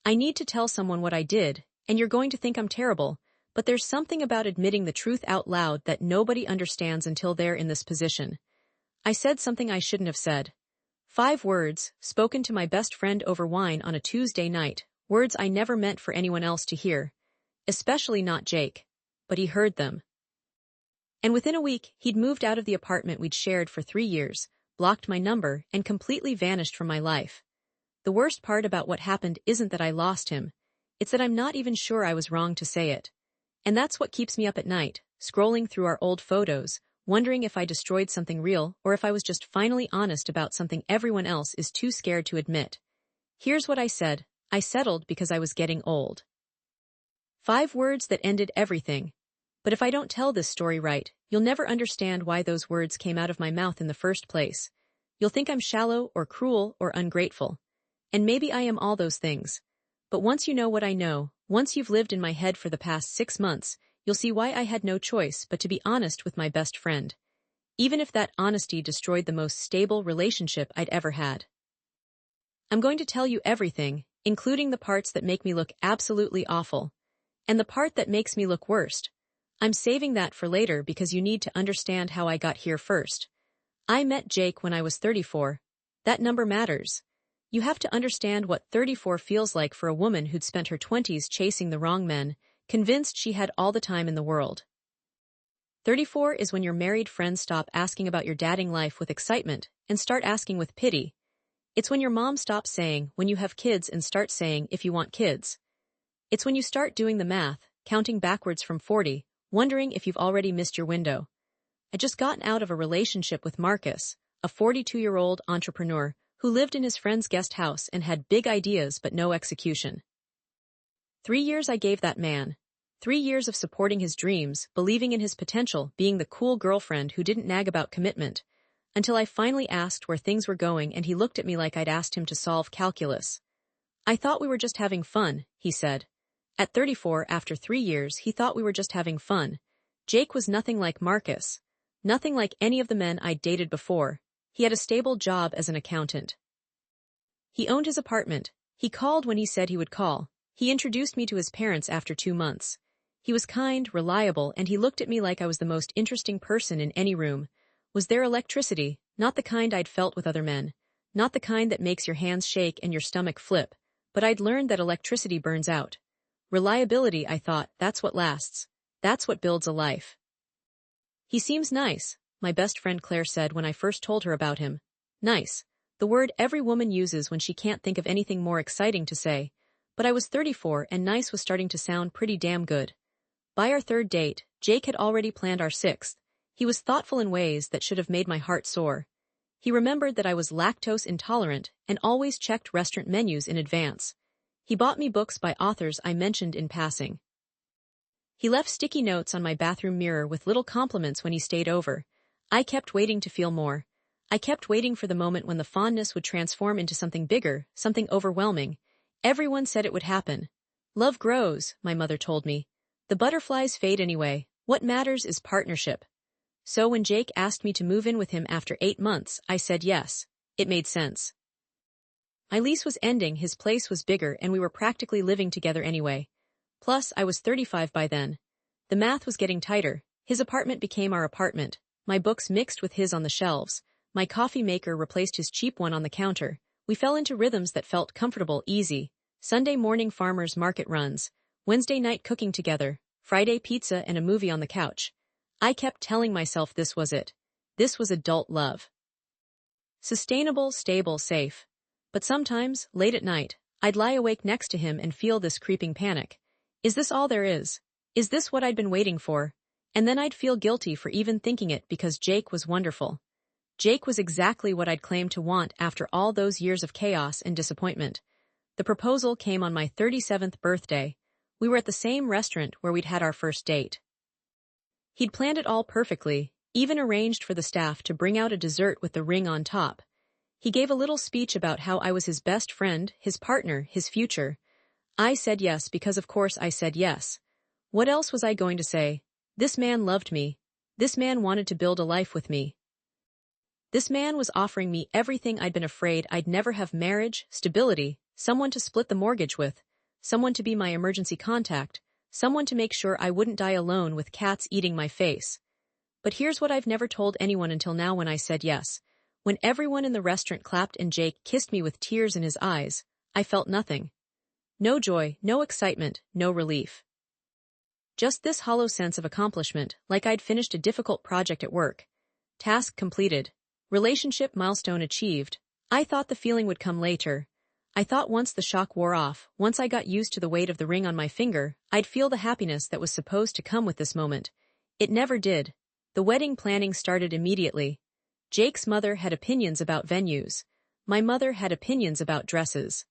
I need to tell someone what I did, and you're going to think I'm terrible, but there's something about admitting the truth out loud that nobody understands until they're in this position. I said something I shouldn't have said. 5 words, spoken to my best friend over wine on a Tuesday night, words I never meant for anyone else to hear. Especially not Jake. But he heard them. And within a week, he'd moved out of the apartment we'd shared for 3 years, blocked my number, and completely vanished from my life. The worst part about what happened isn't that I lost him. It's that I'm not even sure I was wrong to say it. And that's what keeps me up at night, scrolling through our old photos, wondering if I destroyed something real or if I was just finally honest about something everyone else is too scared to admit. Here's what I said. I settled because I was getting old. 5 words that ended everything. But if I don't tell this story right, you'll never understand why those words came out of my mouth in the first place. You'll think I'm shallow or cruel or ungrateful. And maybe I am all those things. But once you know what I know, once you've lived in my head for the past 6 months, you'll see why I had no choice but to be honest with my best friend. Even if that honesty destroyed the most stable relationship I'd ever had. I'm going to tell you everything, including the parts that make me look absolutely awful. And the part that makes me look worst. I'm saving that for later because you need to understand how I got here first. I met Jake when I was 34. That number matters. You have to understand what 34 feels like for a woman who'd spent her 20s chasing the wrong men, convinced she had all the time in the world. 34 is when your married friends stop asking about your dating life with excitement and start asking with pity. It's when your mom stops saying when you have kids and starts saying if you want kids. It's when you start doing the math, counting backwards from 40, wondering if you've already missed your window. I'd just gotten out of a relationship with Marcus, a 42-year-old entrepreneur who lived in his friend's guest house and had big ideas but no execution. 3 years I gave that man. 3 years of supporting his dreams, believing in his potential, being the cool girlfriend who didn't nag about commitment, until I finally asked where things were going and he looked at me like I'd asked him to solve calculus. I thought we were just having fun, he said. At 34, after 3 years, he thought we were just having fun. Jake was nothing like Marcus. Nothing like any of the men I'd dated before. He had a stable job as an accountant. He owned his apartment. He called when he said he would call. He introduced me to his parents after 2 months. He was kind, reliable, and he looked at me like I was the most interesting person in any room. Was there electricity? Not the kind I'd felt with other men. Not the kind that makes your hands shake and your stomach flip. But I'd learned that electricity burns out. Reliability, I thought, that's what lasts. That's what builds a life. He seems nice, my best friend Claire said when I first told her about him. Nice. The word every woman uses when she can't think of anything more exciting to say. But I was 34 and nice was starting to sound pretty damn good. By our 3rd date, Jake had already planned our 6th. He was thoughtful in ways that should have made my heart soar. He remembered that I was lactose intolerant and always checked restaurant menus in advance. He bought me books by authors I mentioned in passing. He left sticky notes on my bathroom mirror with little compliments when he stayed over. I kept waiting to feel more. I kept waiting for the moment when the fondness would transform into something bigger, something overwhelming. Everyone said it would happen. Love grows, my mother told me. The butterflies fade anyway. What matters is partnership. So when Jake asked me to move in with him after 8 months, I said yes. It made sense. My lease was ending, his place was bigger, and we were practically living together anyway. Plus, I was 35 by then. The math was getting tighter. His apartment became our apartment. My books mixed with his on the shelves. My coffee maker replaced his cheap one on the counter. We fell into rhythms that felt comfortable, easy. Sunday morning farmers market runs. Wednesday night cooking together. Friday pizza and a movie on the couch. I kept telling myself this was it. This was adult love. Sustainable, stable, safe. But sometimes, late at night, I'd lie awake next to him and feel this creeping panic. Is this all there is? Is this what I'd been waiting for? And then I'd feel guilty for even thinking it because Jake was wonderful. Jake was exactly what I'd claimed to want after all those years of chaos and disappointment. The proposal came on my 37th birthday. We were at the same restaurant where we'd had our first date. He'd planned it all perfectly, even arranged for the staff to bring out a dessert with the ring on top. He gave a little speech about how I was his best friend, his partner, his future. I said yes because of course I said yes. What else was I going to say? This man loved me. This man wanted to build a life with me. This man was offering me everything I'd been afraid I'd never have: marriage, stability, someone to split the mortgage with, someone to be my emergency contact, someone to make sure I wouldn't die alone with cats eating my face. But here's what I've never told anyone until now when I said yes. When everyone in the restaurant clapped and Jake kissed me with tears in his eyes, I felt nothing. No joy, no excitement, no relief. Just this hollow sense of accomplishment, like I'd finished a difficult project at work. Task completed. Relationship milestone achieved. I thought the feeling would come later. I thought once the shock wore off, once I got used to the weight of the ring on my finger, I'd feel the happiness that was supposed to come with this moment. It never did. The wedding planning started immediately. Jake's mother had opinions about venues. My mother had opinions about dresses.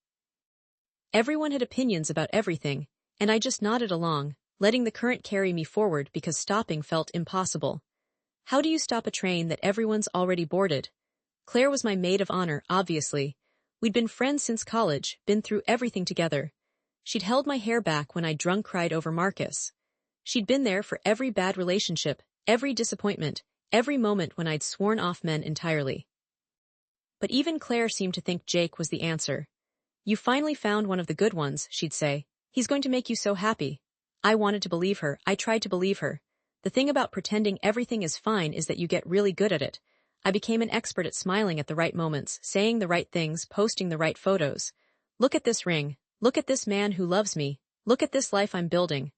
Everyone had opinions about everything, and I just nodded along, letting the current carry me forward because stopping felt impossible. How do you stop a train that everyone's already boarded? Claire was my maid of honor, obviously. We'd been friends since college, been through everything together. She'd held my hair back when I drunk cried over Marcus. She'd been there for every bad relationship, every disappointment, every moment when I'd sworn off men entirely. But even Claire seemed to think Jake was the answer. You finally found one of the good ones, she'd say. He's going to make you so happy. I wanted to believe her, I tried to believe her. The thing about pretending everything is fine is that you get really good at it. I became an expert at smiling at the right moments, saying the right things, posting the right photos. Look at this ring. Look at this man who loves me. Look at this life I'm building.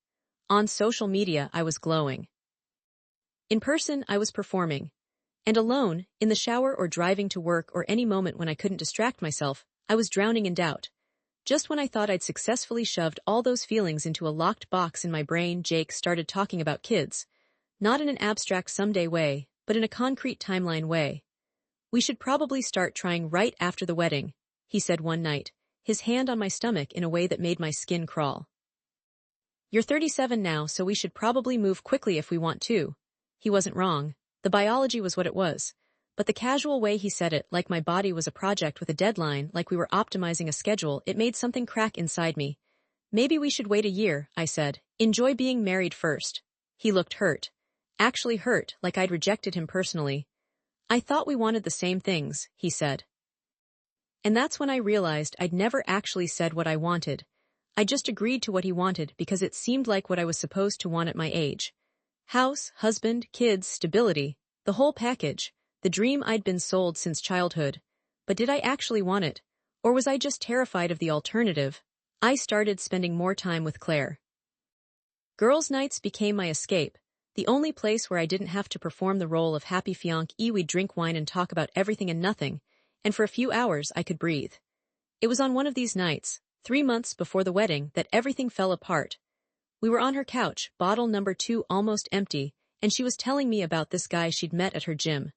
On social media, I was glowing. In person, I was performing. And alone, in the shower or driving to work or any moment when I couldn't distract myself, I was drowning in doubt. Just when I thought I'd successfully shoved all those feelings into a locked box in my brain, Jake started talking about kids. Not in an abstract someday way, but in a concrete timeline way. We should probably start trying right after the wedding, he said one night, his hand on my stomach in a way that made my skin crawl. You're 37 now, so we should probably move quickly if we want to. He wasn't wrong. The biology was what it was. But the casual way he said it, like my body was a project with a deadline, like we were optimizing a schedule, it made something crack inside me. Maybe we should wait a year, I said. Enjoy being married first. He looked hurt. Actually hurt, like I'd rejected him personally. I thought we wanted the same things, he said. And that's when I realized I'd never actually said what I wanted. I just agreed to what he wanted because it seemed like what I was supposed to want at my age. House, husband, kids, stability, the whole package, the dream I'd been sold since childhood. But did I actually want it? Or was I just terrified of the alternative? I started spending more time with Claire. Girls' nights became my escape. The only place where I didn't have to perform the role of happy fiancé. We'd drink wine and talk about everything and nothing, and for a few hours I could breathe. It was on one of these nights, 3 months before the wedding, that everything fell apart. We were on her couch, bottle number 2 almost empty, and she was telling me about this guy she'd met at her gym.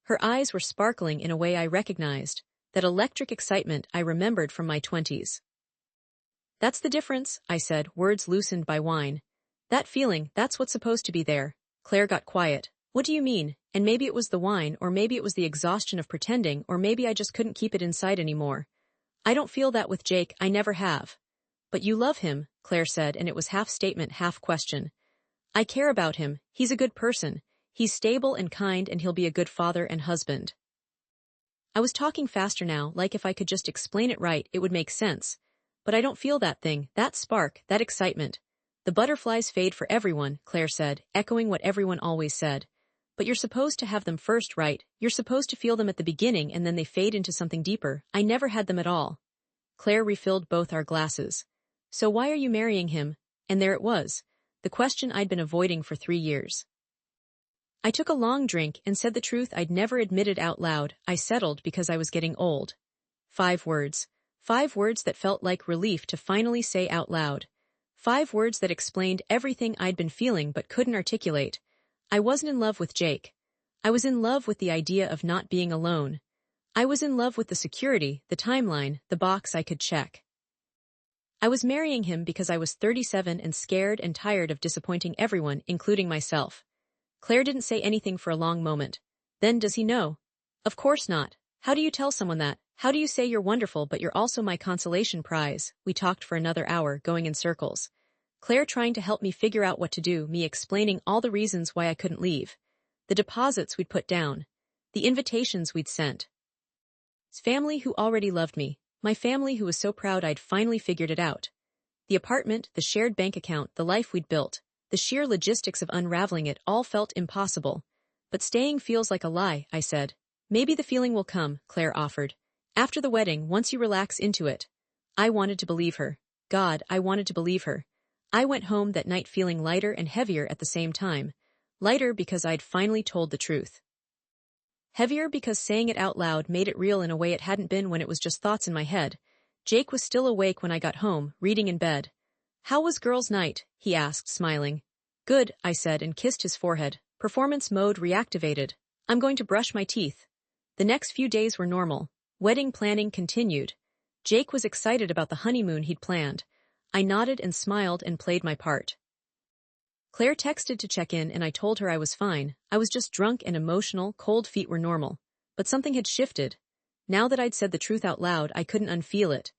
Her eyes were sparkling in a way I recognized, that electric excitement I remembered from my 20s. That's the difference, I said, words loosened by wine. That feeling, that's what's supposed to be there. Claire got quiet. What do you mean? And maybe it was the wine, or maybe it was the exhaustion of pretending, or maybe I just couldn't keep it inside anymore. I don't feel that with Jake, I never have. But you love him, Claire said, and it was half statement, half question. I care about him, he's a good person. He's stable and kind, and he'll be a good father and husband. I was talking faster now, like if I could just explain it right, it would make sense. But I don't feel that thing, that spark, that excitement. The butterflies fade for everyone, Claire said, echoing what everyone always said. But you're supposed to have them first, right? You're supposed to feel them at the beginning and then they fade into something deeper. I never had them at all. Claire refilled both our glasses. So why are you marrying him? And there it was, the question I'd been avoiding for 3 years. I took a long drink and said the truth I'd never admitted out loud. I settled because I was getting old. 5 words. 5 words that felt like relief to finally say out loud. 5 words that explained everything I'd been feeling but couldn't articulate. I wasn't in love with Jake. I was in love with the idea of not being alone. I was in love with the security, the timeline, the box I could check. I was marrying him because I was 37 and scared and tired of disappointing everyone, including myself. Claire didn't say anything for a long moment. Then does he know? Of course not. How do you tell someone that? How do you say you're wonderful but you're also my consolation prize? We talked for another hour, going in circles. Claire trying to help me figure out what to do, me explaining all the reasons why I couldn't leave. The deposits we'd put down. The invitations we'd sent. Family who already loved me. My family who was so proud I'd finally figured it out. The apartment, the shared bank account, the life we'd built. The sheer logistics of unraveling it all felt impossible. But staying feels like a lie, I said. Maybe the feeling will come, Claire offered. After the wedding, once you relax into it. I wanted to believe her. God, I wanted to believe her. I went home that night feeling lighter and heavier at the same time. Lighter because I'd finally told the truth. Heavier because saying it out loud made it real in a way it hadn't been when it was just thoughts in my head. Jake was still awake when I got home, reading in bed. How was girls' night? He asked, smiling. Good, I said and kissed his forehead. Performance mode reactivated. I'm going to brush my teeth. The next few days were normal. Wedding planning continued. Jake was excited about the honeymoon he'd planned. I nodded and smiled and played my part. Claire texted to check in and I told her I was fine. I was just drunk and emotional, cold feet were normal. But something had shifted. Now that I'd said the truth out loud, I couldn't unfeel it.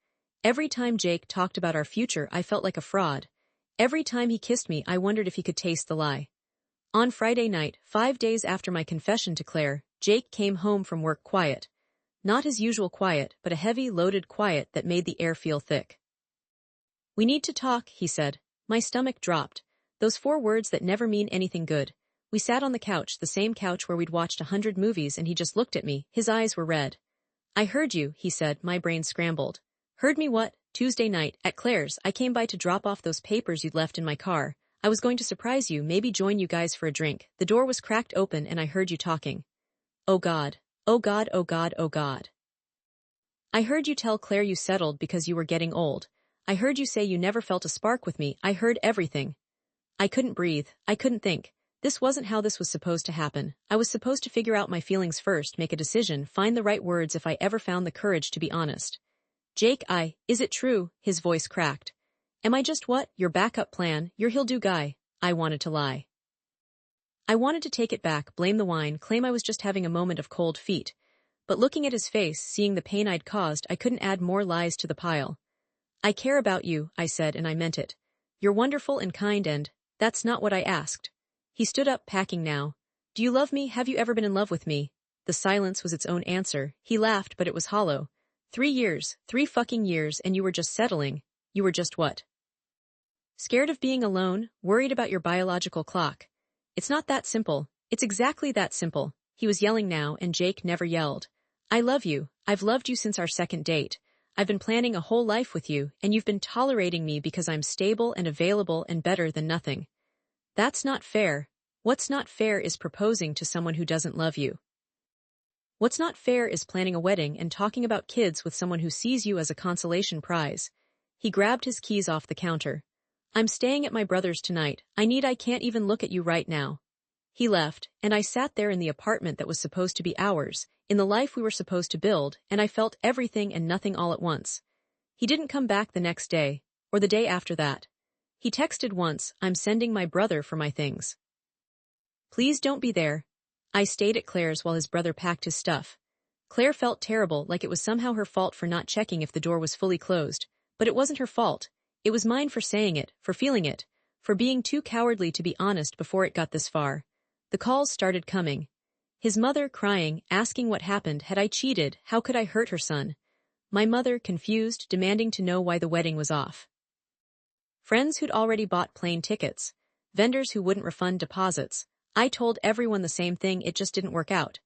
Every time Jake talked about our future, I felt like a fraud. Every time he kissed me, I wondered if he could taste the lie. On Friday night, 5 days after my confession to Claire, Jake came home from work quiet. Not his usual quiet, but a heavy, loaded quiet that made the air feel thick. We need to talk, he said. My stomach dropped. Those 4 words that never mean anything good. We sat on the couch, the same couch where we'd watched 100 movies, and he just looked at me. His eyes were red. I heard you, he said, my brain scrambled. Heard me what? Tuesday night, at Claire's, I came by to drop off those papers you'd left in my car. I was going to surprise you, maybe join you guys for a drink. The door was cracked open and I heard you talking. Oh God. Oh God, oh God, oh God. I heard you tell Claire you settled because you were getting old. I heard you say you never felt a spark with me. I heard everything. I couldn't breathe. I couldn't think. This wasn't how this was supposed to happen. I was supposed to figure out my feelings first, make a decision, find the right words if I ever found the courage to be honest. Jake, is it true? His voice cracked. Am I just what? Your backup plan, your he'll-do guy? I wanted to lie. I wanted to take it back, blame the wine, claim I was just having a moment of cold feet. But looking at his face, seeing the pain I'd caused, I couldn't add more lies to the pile. I care about you, I said, and I meant it. You're wonderful and kind and, that's not what I asked. He stood up, packing now. Do you love me? Have you ever been in love with me? The silence was its own answer. He laughed, but it was hollow. 3 years, 3 fucking years, and you were just settling. You were just what? Scared of being alone, worried about your biological clock. It's not that simple. It's exactly that simple. He was yelling now, and Jake never yelled. I love you. I've loved you since our second date. I've been planning a whole life with you, and you've been tolerating me because I'm stable and available and better than nothing. That's not fair. What's not fair is proposing to someone who doesn't love you. What's not fair is planning a wedding and talking about kids with someone who sees you as a consolation prize. He grabbed his keys off the counter. I'm staying at my brother's tonight. I can't even look at you right now. He left, and I sat there in the apartment that was supposed to be ours, in the life we were supposed to build, and I felt everything and nothing all at once. He didn't come back the next day, or the day after that. He texted once, I'm sending my brother for my things. Please don't be there. I stayed at Claire's while his brother packed his stuff. Claire felt terrible, like it was somehow her fault for not checking if the door was fully closed. But it wasn't her fault. It was mine for saying it, for feeling it, for being too cowardly to be honest before it got this far. The calls started coming. His mother crying, asking what happened, had I cheated, how could I hurt her son? My mother confused, demanding to know why the wedding was off. Friends who'd already bought plane tickets. Vendors who wouldn't refund deposits. I told everyone the same thing, it just didn't work out.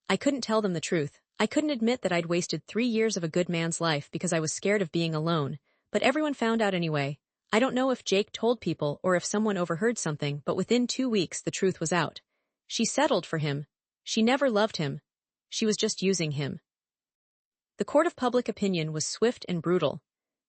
I couldn't tell them the truth. I couldn't admit that I'd wasted 3 years of a good man's life because I was scared of being alone. But everyone found out anyway. I don't know if Jake told people or if someone overheard something, but within 2 weeks the truth was out. She settled for him. She never loved him. She was just using him. The court of public opinion was swift and brutal.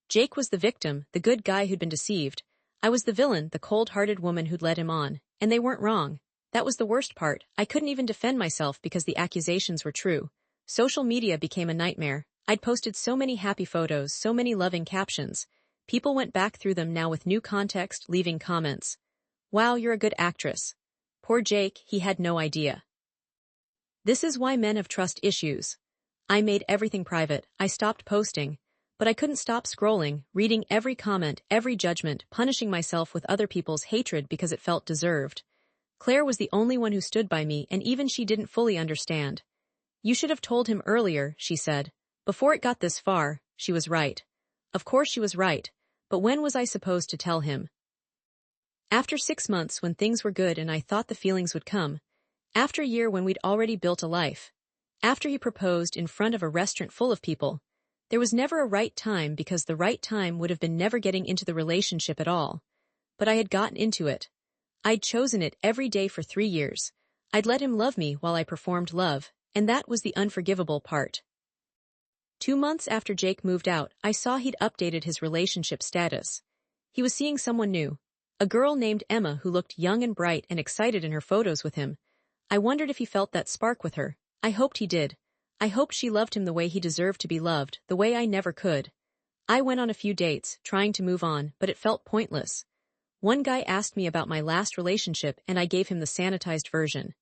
Jake was the victim, the good guy who'd been deceived. I was the villain, the cold-hearted woman who'd led him on. And they weren't wrong. That was the worst part. I couldn't even defend myself because the accusations were true. Social media became a nightmare. I'd posted so many happy photos, so many loving captions. People went back through them now with new context, leaving comments. Wow, you're a good actress. Poor Jake, he had no idea. This is why men have trust issues. I made everything private. I stopped posting. But I couldn't stop scrolling, reading every comment, every judgment, punishing myself with other people's hatred because it felt deserved. Claire was the only one who stood by me, and even she didn't fully understand. You should have told him earlier, she said. Before it got this far, she was right. Of course she was right. But when was I supposed to tell him? After 6 months when things were good and I thought the feelings would come. After a year when we'd already built a life. After he proposed in front of a restaurant full of people. There was never a right time because the right time would have been never getting into the relationship at all. But I had gotten into it. I'd chosen it every day for 3 years. I'd let him love me while I performed love, and that was the unforgivable part. 2 months after Jake moved out, I saw he'd updated his relationship status. He was seeing someone new. A girl named Emma who looked young and bright and excited in her photos with him. I wondered if he felt that spark with her. I hoped he did. I hoped she loved him the way he deserved to be loved, the way I never could. I went on a few dates, trying to move on, but it felt pointless. One guy asked me about my last relationship and I gave him the sanitized version.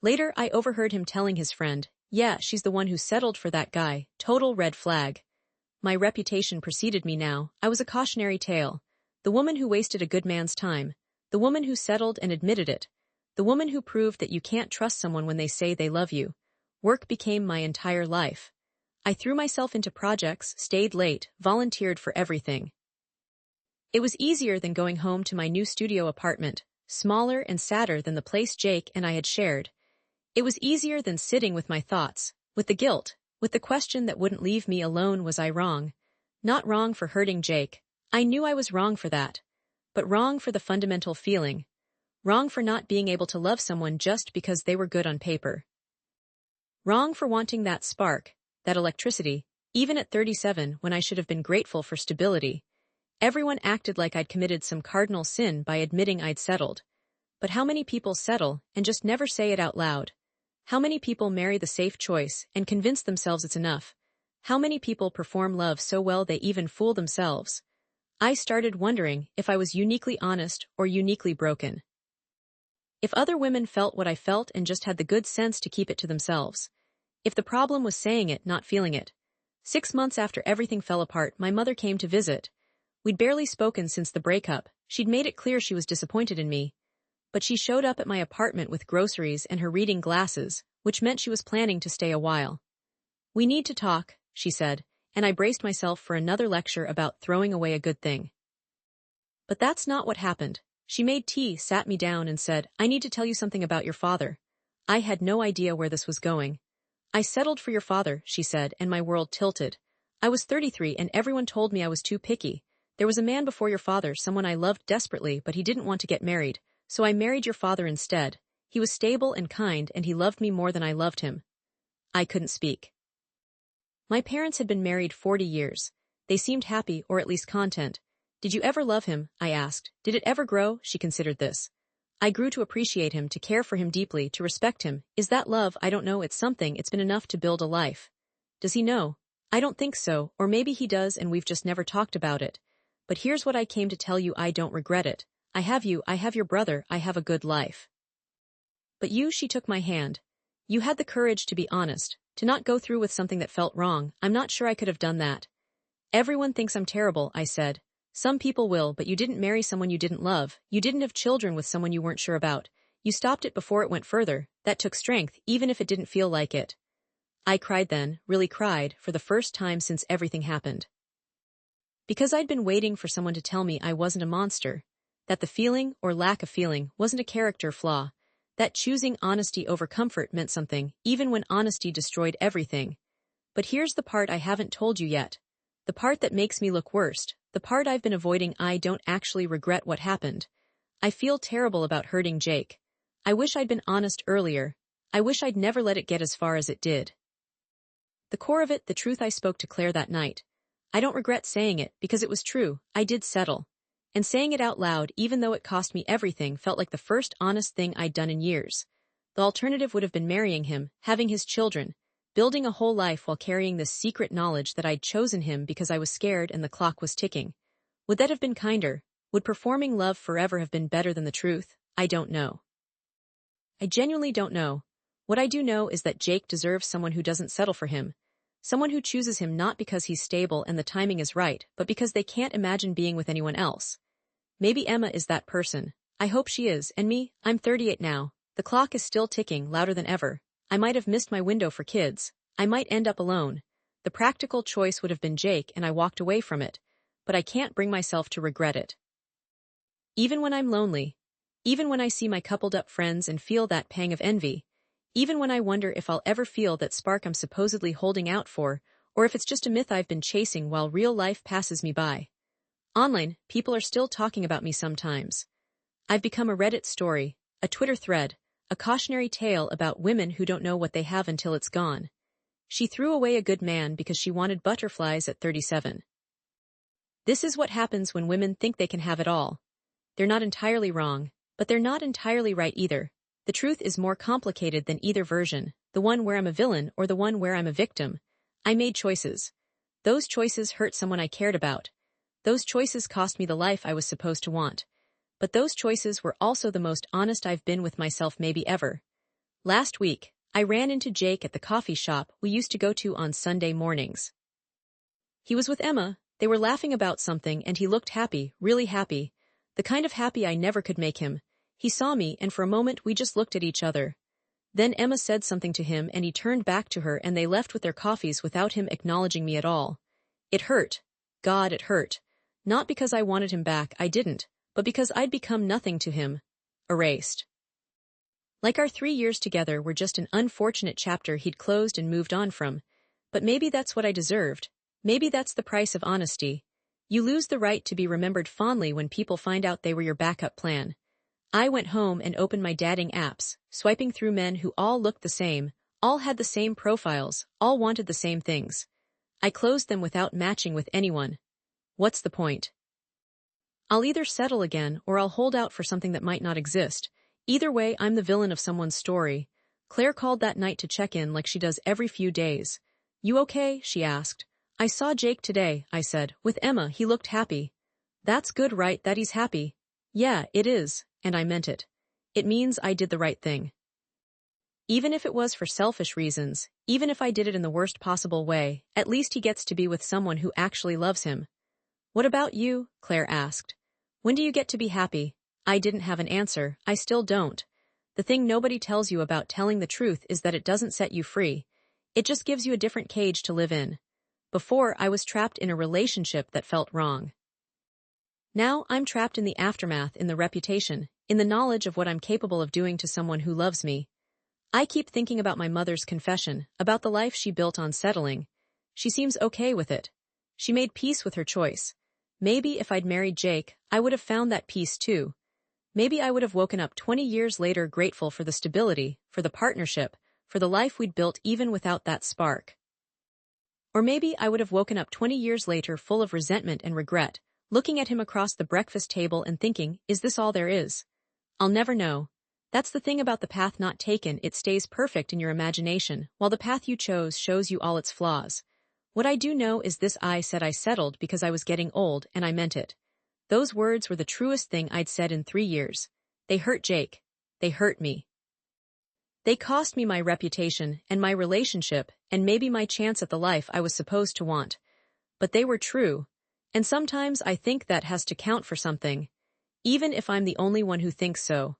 Later, I overheard him telling his friend, "Yeah, she's the one who settled for that guy, total red flag." My reputation preceded me now. I was a cautionary tale. The woman who wasted a good man's time. The woman who settled and admitted it. The woman who proved that you can't trust someone when they say they love you. Work became my entire life. I threw myself into projects, stayed late, volunteered for everything. It was easier than going home to my new studio apartment, smaller and sadder than the place Jake and I had shared. It was easier than sitting with my thoughts, with the guilt, with the question that wouldn't leave me alone. Was I wrong? Not wrong for hurting Jake. I knew I was wrong for that. But wrong for the fundamental feeling. Wrong for not being able to love someone just because they were good on paper. Wrong for wanting that spark, that electricity, even at 37 when I should have been grateful for stability. Everyone acted like I'd committed some cardinal sin by admitting I'd settled. But how many people settle and just never say it out loud? How many people marry the safe choice and convince themselves it's enough? How many people perform love so well they even fool themselves? I started wondering if I was uniquely honest or uniquely broken. If other women felt what I felt and just had the good sense to keep it to themselves. If the problem was saying it, not feeling it. 6 months after everything fell apart, my mother came to visit. We'd barely spoken since the breakup. She'd made it clear she was disappointed in me. But she showed up at my apartment with groceries and her reading glasses, which meant she was planning to stay a while. "We need to talk," she said, and I braced myself for another lecture about throwing away a good thing. But that's not what happened. She made tea, sat me down, and said, "I need to tell you something about your father." I had no idea where this was going. "I settled for your father," she said, and my world tilted. I was 33 and everyone told me I was too picky. "There was a man before your father, someone I loved desperately, but he didn't want to get married. So I married your father instead. He was stable and kind and he loved me more than I loved him." I couldn't speak. My parents had been married 40 years. They seemed happy, or at least content. "Did you ever love him?" I asked. "Did it ever grow?" She considered this. "I grew to appreciate him, to care for him deeply, to respect him." "Is that love?" "I don't know, it's something, it's been enough to build a life." "Does he know?" "I don't think so, or maybe he does and we've just never talked about it. But here's what I came to tell you, I don't regret it. I have you, I have your brother, I have a good life." "But you," she took my hand. "You had the courage to be honest, to not go through with something that felt wrong. I'm not sure I could have done that." "Everyone thinks I'm terrible," I said. "Some people will, but you didn't marry someone you didn't love. You didn't have children with someone you weren't sure about. You stopped it before it went further. That took strength, even if it didn't feel like it." I cried then, really cried, for the first time since everything happened. Because I'd been waiting for someone to tell me I wasn't a monster. That the feeling, or lack of feeling, wasn't a character flaw. That choosing honesty over comfort meant something, even when honesty destroyed everything. But here's the part I haven't told you yet. The part that makes me look worst. The part I've been avoiding. I don't actually regret what happened. I feel terrible about hurting Jake. I wish I'd been honest earlier. I wish I'd never let it get as far as it did. The core of it, the truth I spoke to Claire that night. I don't regret saying it, because it was true. I did settle. And saying it out loud, even though it cost me everything, felt like the first honest thing I'd done in years. The alternative would have been marrying him, having his children, building a whole life while carrying this secret knowledge that I'd chosen him because I was scared and the clock was ticking. Would that have been kinder? Would performing love forever have been better than the truth? I don't know. I genuinely don't know. What I do know is that Jake deserves someone who doesn't settle for him. Someone who chooses him not because he's stable and the timing is right, but because they can't imagine being with anyone else. Maybe Emma is that person. I hope she is, and me, I'm 38 now. The clock is still ticking, louder than ever. I might have missed my window for kids. I might end up alone. The practical choice would have been Jake, and I walked away from it. but I can't bring myself to regret it. Even when I'm lonely, even when I see my coupled-up friends and feel that pang of envy, even when I wonder if I'll ever feel that spark I'm supposedly holding out for, or if it's just a myth I've been chasing while real life passes me by. Online, people are still talking about me sometimes. I've become a Reddit story, a Twitter thread, a cautionary tale about women who don't know what they have until it's gone. She threw away a good man because she wanted butterflies at 37. This is what happens when women think they can have it all. They're not entirely wrong, but they're not entirely right either. The truth is more complicated than either version, the one where I'm a villain or the one where I'm a victim. I made choices. Those choices hurt someone I cared about. Those choices cost me the life I was supposed to want. But those choices were also the most honest I've been with myself maybe ever. Last week, I ran into Jake at the coffee shop we used to go to on Sunday mornings. He was with Emma, they were laughing about something and he looked happy, really happy. The kind of happy I never could make him. He saw me and for a moment we just looked at each other. Then Emma said something to him and he turned back to her and they left with their coffees without him acknowledging me at all. It hurt. God, it hurt. Not because I wanted him back, I didn't, but because I'd become nothing to him. Erased. Like our 3 years together were just an unfortunate chapter he'd closed and moved on from. But maybe that's what I deserved. Maybe that's the price of honesty. You lose the right to be remembered fondly when people find out they were your backup plan. I went home and opened my dating apps, swiping through men who all looked the same, all had the same profiles, all wanted the same things. I closed them without matching with anyone. What's the point? I'll either settle again or I'll hold out for something that might not exist. Either way, I'm the villain of someone's story. Claire called that night to check in like she does every few days. You okay? She asked. I saw Jake today, I said. With Emma, he looked happy. That's good, right, that he's happy? Yeah, it is, and I meant it. It means I did the right thing. Even if it was for selfish reasons, even if I did it in the worst possible way, at least he gets to be with someone who actually loves him. What about you? Claire asked. When do you get to be happy? I didn't have an answer, I still don't. The thing nobody tells you about telling the truth is that it doesn't set you free. It just gives you a different cage to live in. Before, I was trapped in a relationship that felt wrong. Now, I'm trapped in the aftermath, in the reputation, in the knowledge of what I'm capable of doing to someone who loves me. I keep thinking about my mother's confession, about the life she built on settling. She seems okay with it. She made peace with her choice. Maybe if I'd married Jake, I would have found that peace too. Maybe I would have woken up 20 years later grateful for the stability, for the partnership, for the life we'd built even without that spark. Or maybe I would have woken up 20 years later full of resentment and regret, looking at him across the breakfast table and thinking, is this all there is? I'll never know. That's the thing about the path not taken, it stays perfect in your imagination, while the path you chose shows you all its flaws. What I do know is this: I said I settled because I was getting old, and I meant it. Those words were the truest thing I'd said in 3 years. They hurt Jake. They hurt me. They cost me my reputation, and my relationship, and maybe my chance at the life I was supposed to want. But they were true. And sometimes I think that has to count for something. Even if I'm the only one who thinks so.